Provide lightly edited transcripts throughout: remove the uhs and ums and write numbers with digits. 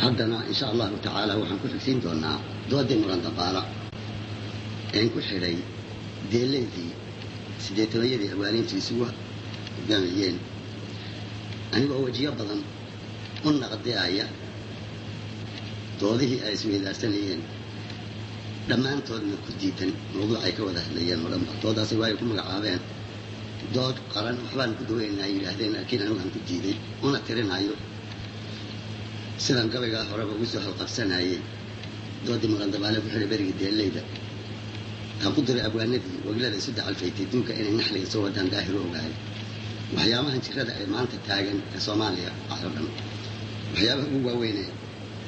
haddana insha allahu tacaala waxaan ku xigsiin doonaa doodii muran dabaala een ku xidhay deelaydii 80yadii hawaanintii isugu hoggaamiyeen anigoo wajiyo badan u naqdiaya doodihii ay isweydaarsanayeen dhammaantoodna ku diidan mawduucay ka wada hadlayeen oo dhanba doodaasi waay ku magacaabeen dood qaran waxbaan ku daweynaa yidhaahdeen laakiin anigu aan ku diiday una tirinayo sidaan gabaygaa horeba ugu soo halqabsanayay doodii muran dabaale ku xidhay berigii deelayda aan ku diray abwaanadii waglada isu dacalfaytay duunka inay naxliga soo wadaan daahir u ogahay waxyaabahan jirada ay maanta taagan ee Soomaaliya oo dhan waxyaabaha ugu waaweyn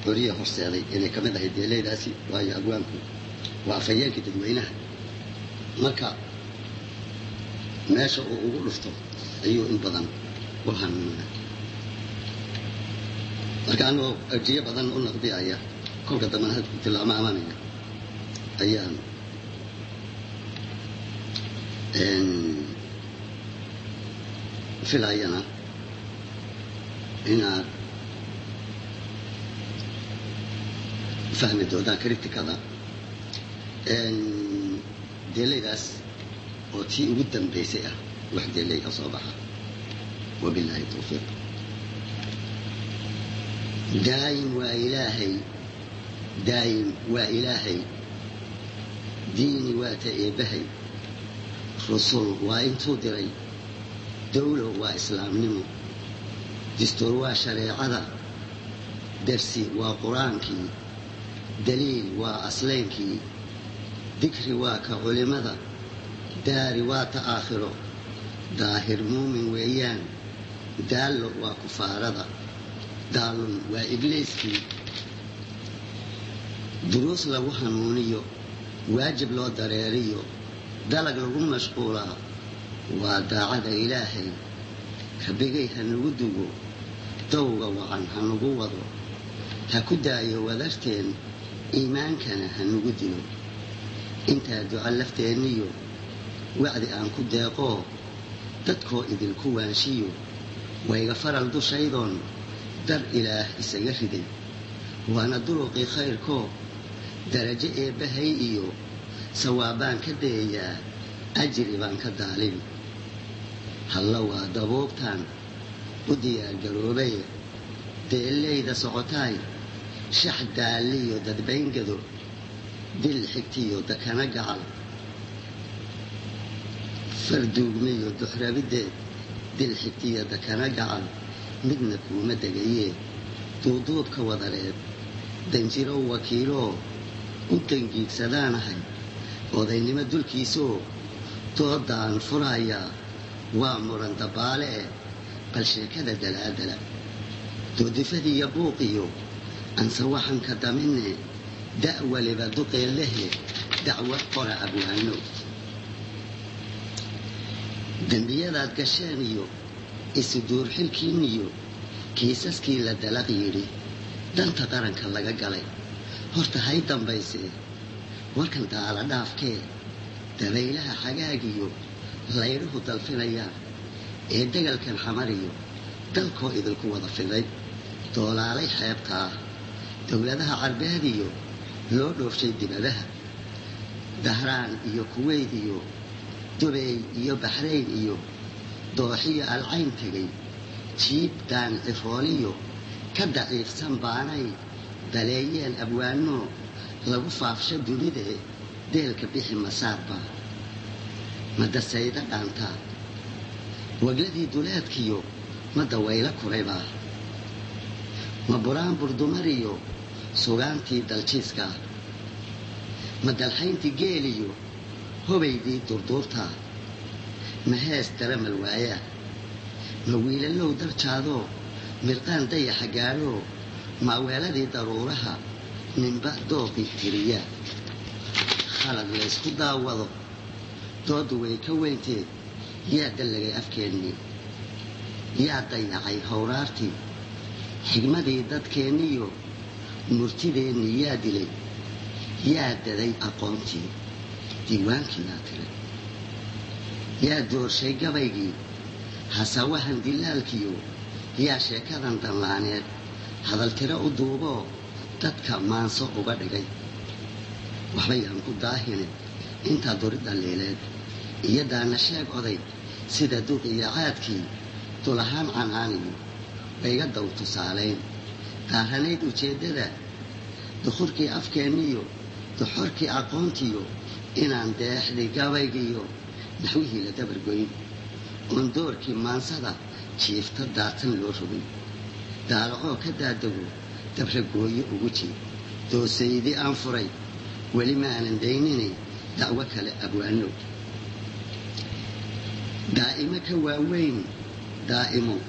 doriya horseeday inay ka mid ahayd deelaydaasi waayo abwaanku waa afayeenka dadweynaha marka meesha uu ugu dhufto ayuu in badan u hanuunaa marka anoo ajiye badan u naqdiaya kolka dambana hadku tilaama amaanaya ayaan filayana inaad fahmi doontaan kritikada deelaydaas oo tii ugu dambaysay ah wax deelay ka soo baxa wabillahi tawfiiq daa'im waa ilaahay diini waa ta'eebahay rusul waa intuu diray dawlo waa islaamnimo dastuur waa shareecada darsi waa quraankii daliil waa asleenkii dikri waa ka culimada daari waa ta aakhiro daahir muumin weeyaan daallo waa kufaarada daalun waa ibliiskii duruus lagu hanuuniyo waajib loo dareeriyo dalag lagu mashquulaa waa daacada ilaahay rabbigay ha nagu dugo dawga wacan ha nagu wado ha ku daayo wadarteen iimaankana ha nagu dilo intaa duca lafteeniyo wacdi aan ku deeqoo dadkoo idinku waanshiyo wayga faral dushaydoon dar ilaah isaga riday waana duruqii khayrkoo darajo eebbahay iyo sawaabaan ka dayayaa ajri baan ka daalin halla waa daboobtaan u diyaargaroobay deelayda socotaay shax daaliyo dadbayngado dil xigtiyo dakana gacal farduugmiyo duxrabiddeed dil xigtiyo dakana gacal midna kuuma degayee duuduubka wadareed danjirow wakiiloo u dangiigsadaanahay odaynimo dulkiisoo doodaan furayaa waa muran dabaale bal sheekada dalaadala doodifadiiyo buuqiyo anse waxaan ka daminne da' waliba duqeen lehe dacwad qora abwaano dembiyadaad gasheen iyo isu duur xilkiinniyo kiisaskii la dalaq yidhi danta qaranka laga galay horta hay dambaysee warkan daala dhaafkee dabaylaha xagaagiyo layruhu dalfinayaan ee degalkan xamariyo dalkoo idinku wada fiday doolaalay xeebtaa dowladaha carbeediyo loo dhoofshay dibadaha dahraan iyo kuweyd iyo dubay iyo baxrayn iyo dooxiyo alcayn tegay jiib daan cifooliyo ka daciifsan baanay daleeyeen abwaanoo lagu faafsho dunidee deelka bixi masaarba madasayda dhaantaa wagladii duleedkiyo ma dawayla kuraybaa ma buraan burdumariyo sugaantii daljiiska ma dalxayntii geeliyo hobaydii durduurta ma hees daramal waayaa ma wiilalow darjaadoo mirqaan dayaxa gaadhoo ma weeladii daruuraha ninba dooqii tiriyaa khalad laysku daawado doodu way ka weynteed yaa dallagay afkeennii yaa dayacay hawraartii xigmadii dadkeenniyo murtideennii yaa dilay yaa daday aqoontii diiwaankii yaa tiray yaa doorshay gabaygii hasawahan dilaalkiyo yaa sheekadan danlaaneed hadal tiro u duubo dadka maanso uga dhigay waxbay aan ku daahine inta durida leeleed iyadaana sheeg oday sida duq iyo caadkii tulahaan canaaniyo bayga daw tusaaleyn qaaranayd ujeedada dukhurkii afkeeniyo duxurkii aqoontiyo inaan deexday gabaygiyo naxwihii la dabargoyn oon doorkii maansada jiifta daatan loo rogay daalacoo ka daadago dabragooyo ugu jir doosaydii aan furay weli ma aanan daynini dacwo kale abwaano daa'imo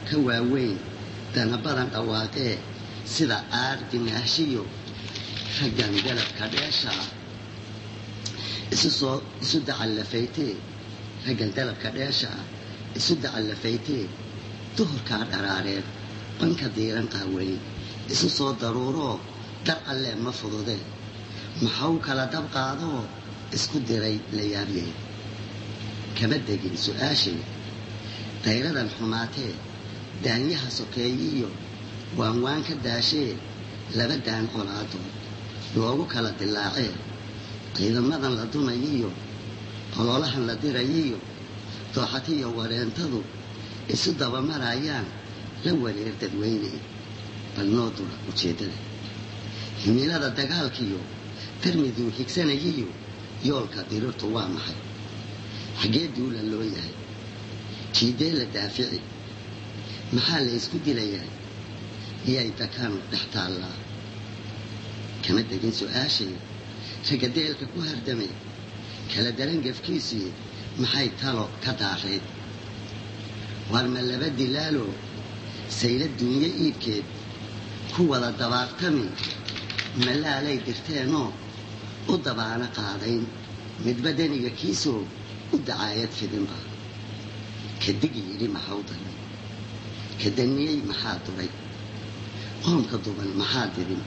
ka waaweyn dana badan dhawaaqee sida aardi naashiyo raggan galabka dheesha isu dacallafaytee raggan dalabka dheesha isu dacallafaytee duhurkaa dharaareed banka diiran qaaweyn isu soo daruuroo dar allee ma fududee maxau kala dab qaadoo isku diray la yaabyay kama degin su'aashay dayradan xumaatee daanyaha sokeeyiyo waanwaan ka daashee laba daan colaadood loogu kala dilaacee ciidamadan la dumayiyo ololahan la dirayiyo dooxatiyo wareentadu isu dabamarayaan la wareer dadweyne bal noo dura ujeeddada himilada dagaalkiyo tarmiduu higsanayiyo yoolka dirirtu waa maxay xaggee duula loo yahay jiidee la daafici maxaa la isku dilayaa iyay dakaan dhex taallaa kama degin su'aashay ragadeelka ku hardamay kala daran gafkiisii maxay talo ka daarayd war ma laba dilaalo sayla duunyo iibkeed ku wada dabaaqtami malaalay dirteenoo u dabaana qaadayn midba daniga kiisoo u dacaayad fidinba kadigi yidhi maxau daray ka daniyey maxaa duray qoomka duban maxaa didin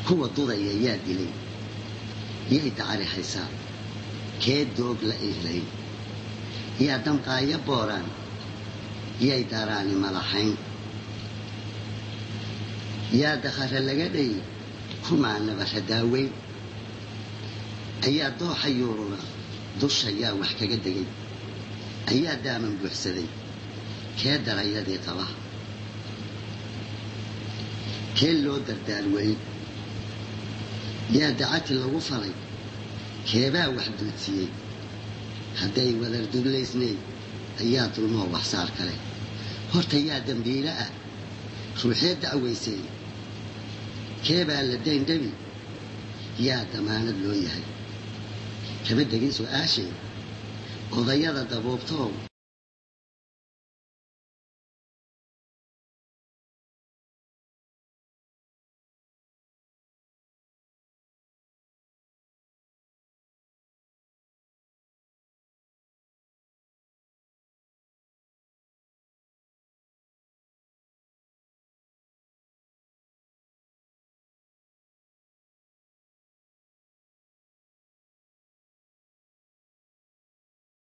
kuwa dudaya yaa dilay yay dacari haysaa kee doog la ihlayn yaa damqaaya booraan yay daraani malaxayn yaa dakhara laga dhay kumaa nabara daaweyn ayaa dooxa yuurura dusha yaa wax kaga degay ayaa daaman buuxsaday kee darayadii qaba kee loo dardaalweyn yaa dacati lagu falay keebaa wax duudsiyey hadday wadar dublaysnayd ayaa dulmoo waxsaar kale horta yaa dambiile ah ruuxee dacwaysay keebaa la dayndhabi yaa damaanad loo yahay kama degin su'aashee odayada dabuubtoo